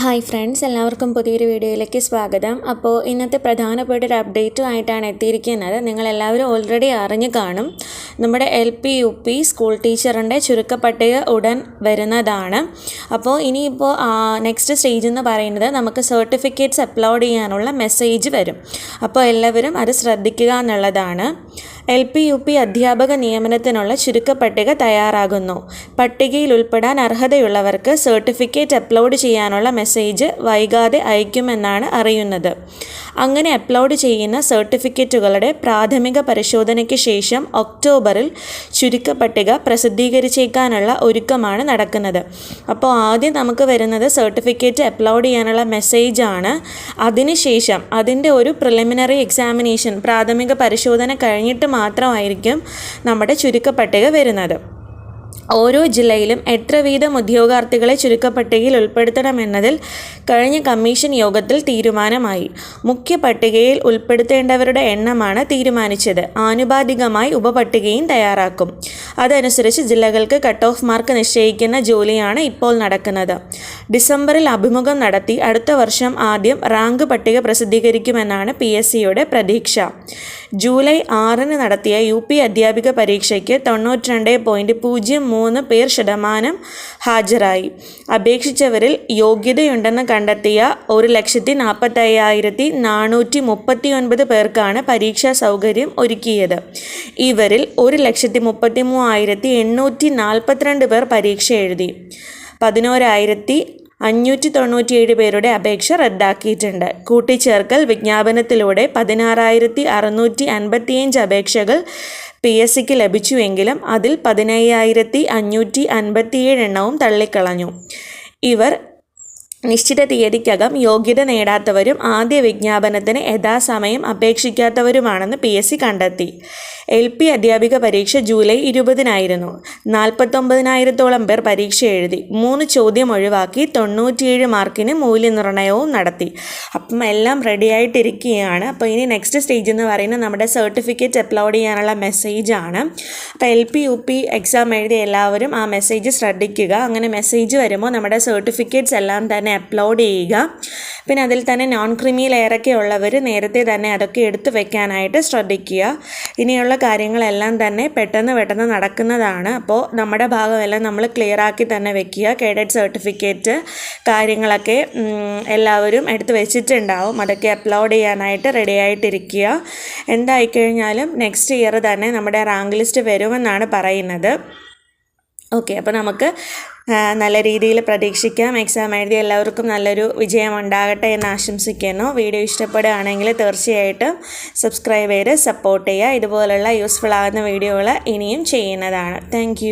Hi friends, എല്ലാവർക്കും പുതിയൊരു വീഡിയോയിലേക്ക് സ്വാഗതം. അപ്പോൾ ഇന്നത്തെ പ്രധാനപ്പെട്ട ഒരു അപ്ഡേറ്റുമായിട്ടാണ് എത്തിയിരിക്കുന്നത്. നിങ്ങളെല്ലാവരും ഓൾറെഡി അറിഞ്ഞു കാണും. നമ്മുടെ LP UP സ്കൂൾ ടീച്ചറിൻ്റെ ചുരുക്കപ്പട്ടിക ഉടൻ വരുന്നതാണ്. അപ്പോൾ ഇനിയിപ്പോൾ നെക്സ്റ്റ് സ്റ്റേജ് എന്ന് പറയുന്നത് നമുക്ക് സർട്ടിഫിക്കറ്റ്സ് അപ്ലോഡ് ചെയ്യാനുള്ള മെസ്സേജ് വരും. അപ്പോൾ എല്ലാവരും അത് ശ്രദ്ധിക്കുക എന്നുള്ളതാണ്. LP UP അധ്യാപക നിയമനത്തിനുള്ള ചുരുക്കപ്പട്ടിക തയ്യാറാകുന്നു. പട്ടികയിൽ ഉൾപ്പെടാൻ അർഹതയുള്ളവർക്ക് സർട്ടിഫിക്കറ്റ് അപ്ലോഡ് ചെയ്യാനുള്ള മെസ്സേജ് വൈകാതെ അയക്കുമെന്നാണ് അറിയുന്നത്. അങ്ങനെ അപ്ലോഡ് ചെയ്യുന്ന സർട്ടിഫിക്കറ്റുകളുടെ പ്രാഥമിക പരിശോധനയ്ക്ക് ശേഷം ഒക്ടോബറിൽ ചുരുക്കപ്പട്ടിക പ്രസിദ്ധീകരിച്ചേക്കാനുള്ള ഒരുക്കമാണ് നടക്കുന്നത്. അപ്പോൾ ആദ്യം നമുക്ക് വരുന്നത് സർട്ടിഫിക്കറ്റ് അപ്ലോഡ് ചെയ്യാനുള്ള മെസ്സേജാണ്. അതിനുശേഷം അതിൻ്റെ ഒരു പ്രിലിമിനറി എക്സാമിനേഷൻ, പ്രാഥമിക പരിശോധന കഴിഞ്ഞിട്ട് മാത്രമായിരിക്കും നമ്മുടെ ചുരുക്കപ്പട്ടിക വരുന്നത്. ഓരോ ജില്ലയിലും എത്ര വീതം ഉദ്യോഗാർത്ഥികളെ ചുരുക്കപ്പട്ടികയിൽ ഉൾപ്പെടുത്തണമെന്നതിൽ കഴിഞ്ഞ കമ്മീഷൻ യോഗത്തിൽ തീരുമാനമായി. മുഖ്യ പട്ടികയിൽ ഉൾപ്പെടുത്തേണ്ടവരുടെ എണ്ണമാണ് തീരുമാനിച്ചത്. ആനുപാതികമായി ഉപപട്ടികയും തയ്യാറാക്കും. അതനുസരിച്ച് ജില്ലകൾക്ക് കട്ട് ഓഫ് മാർക്ക് നിശ്ചയിക്കുന്ന ജോലിയാണ് ഇപ്പോൾ നടക്കുന്നത്. ഡിസംബറിൽ അഭിമുഖം നടത്തി അടുത്ത വർഷം ആദ്യം റാങ്ക് പട്ടിക പ്രസിദ്ധീകരിക്കുമെന്നാണ് PSCയുടെ പ്രതീക്ഷ. ജൂലൈ 6 നടത്തിയ UP അധ്യാപിക പരീക്ഷയ്ക്ക് 92.03% ഹാജരായി. അപേക്ഷിച്ചവരിൽ യോഗ്യതയുണ്ടെന്ന് കണ്ടെത്തിയ 1,45,439 പേർക്കാണ് പരീക്ഷാ സൗകര്യം ഒരുക്കിയത്. ഇവരിൽ 1,33,842 പേർ പരീക്ഷ എഴുതി. 11,597 പേരുടെ അപേക്ഷ റദ്ദാക്കിയിട്ടുണ്ട്. കൂട്ടിച്ചേർക്കൽ വിജ്ഞാപനത്തിലൂടെ 16,655 അപേക്ഷകൾ PSCക്ക് ലഭിച്ചുവെങ്കിലും അതിൽ 15,557 എണ്ണവും തള്ളിക്കളഞ്ഞു. ഇവർ നിശ്ചിത തീയതിക്കകം യോഗ്യത നേടാത്തവരും ആദ്യ വിജ്ഞാപനത്തിന് യഥാസമയം അപേക്ഷിക്കാത്തവരുമാണെന്ന് PSC കണ്ടെത്തി. LP അധ്യാപിക പരീക്ഷ ജൂലൈ 20-നായിരുന്നു. 49,000-ഓളം പേർ പരീക്ഷ എഴുതി. 3 ചോദ്യം ഒഴിവാക്കി 97 മാർക്കിന് മൂല്യനിർണ്ണയവും നടത്തി. അപ്പം എല്ലാം റെഡി ആയിട്ടിരിക്കുകയാണ്. അപ്പോൾ ഇനി നെക്സ്റ്റ് സ്റ്റേജ് എന്ന് പറയുന്നത് നമ്മുടെ സർട്ടിഫിക്കറ്റ് അപ്ലോഡ് ചെയ്യാനുള്ള മെസ്സേജാണ്. അപ്പോൾ LP UP എക്സാം എഴുതിയ എല്ലാവരും ആ മെസ്സേജ് ശ്രദ്ധിക്കുക. അങ്ങനെ മെസ്സേജ് വരുമ്പോൾ നമ്മുടെ സർട്ടിഫിക്കറ്റ്സ് എല്ലാം തന്നെ അപ്ലോഡ് ചെയ്യുക. പിന്നെ അതിൽ തന്നെ നോൺ ക്രിമി ലെയറൊക്കെ ഉള്ളവർ നേരത്തെ തന്നെ അതൊക്കെ എടുത്ത് വെക്കാനായിട്ട് ശ്രദ്ധിക്കുക. ഇനിയുള്ള കാര്യങ്ങളെല്ലാം തന്നെ പെട്ടെന്ന് നടക്കുന്നതാണ്. അപ്പോൾ നമ്മുടെ ഭാഗമെല്ലാം നമ്മൾ ക്ലിയർ ആക്കി തന്നെ വെക്കുക. കേഡറ്റ് സർട്ടിഫിക്കറ്റ് കാര്യങ്ങളൊക്കെ എല്ലാവരും എടുത്ത് വെച്ചിട്ടുണ്ടാവും. അതൊക്കെ അപ്ലോഡ് ചെയ്യാനായിട്ട് റെഡി ആയിട്ടിരിക്കുക. എന്തായിക്കഴിഞ്ഞാലും നെക്സ്റ്റ് ഇയർ തന്നെ നമ്മുടെ റാങ്ക് ലിസ്റ്റ് വരുമെന്നാണ് പറയുന്നത്. ഓക്കെ, അപ്പോൾ നമുക്ക് നല്ല രീതിയിൽ പ്രതീക്ഷിക്കാം. എക്സാം എഴുതി എല്ലാവർക്കും നല്ലൊരു വിജയം ഉണ്ടാകട്ടെ എന്ന് ആശംസിക്കുന്നു. വീഡിയോ ഇഷ്ടപ്പെടുകയാണെങ്കിൽ തീർച്ചയായിട്ടും സബ്സ്ക്രൈബ് ചെയ്ത് സപ്പോർട്ട് ചെയ്യുക. ഇതുപോലുള്ള യൂസ്ഫുൾ ആകുന്ന വീഡിയോകൾ ഇനിയും ചെയ്യുന്നതാണ്. താങ്ക്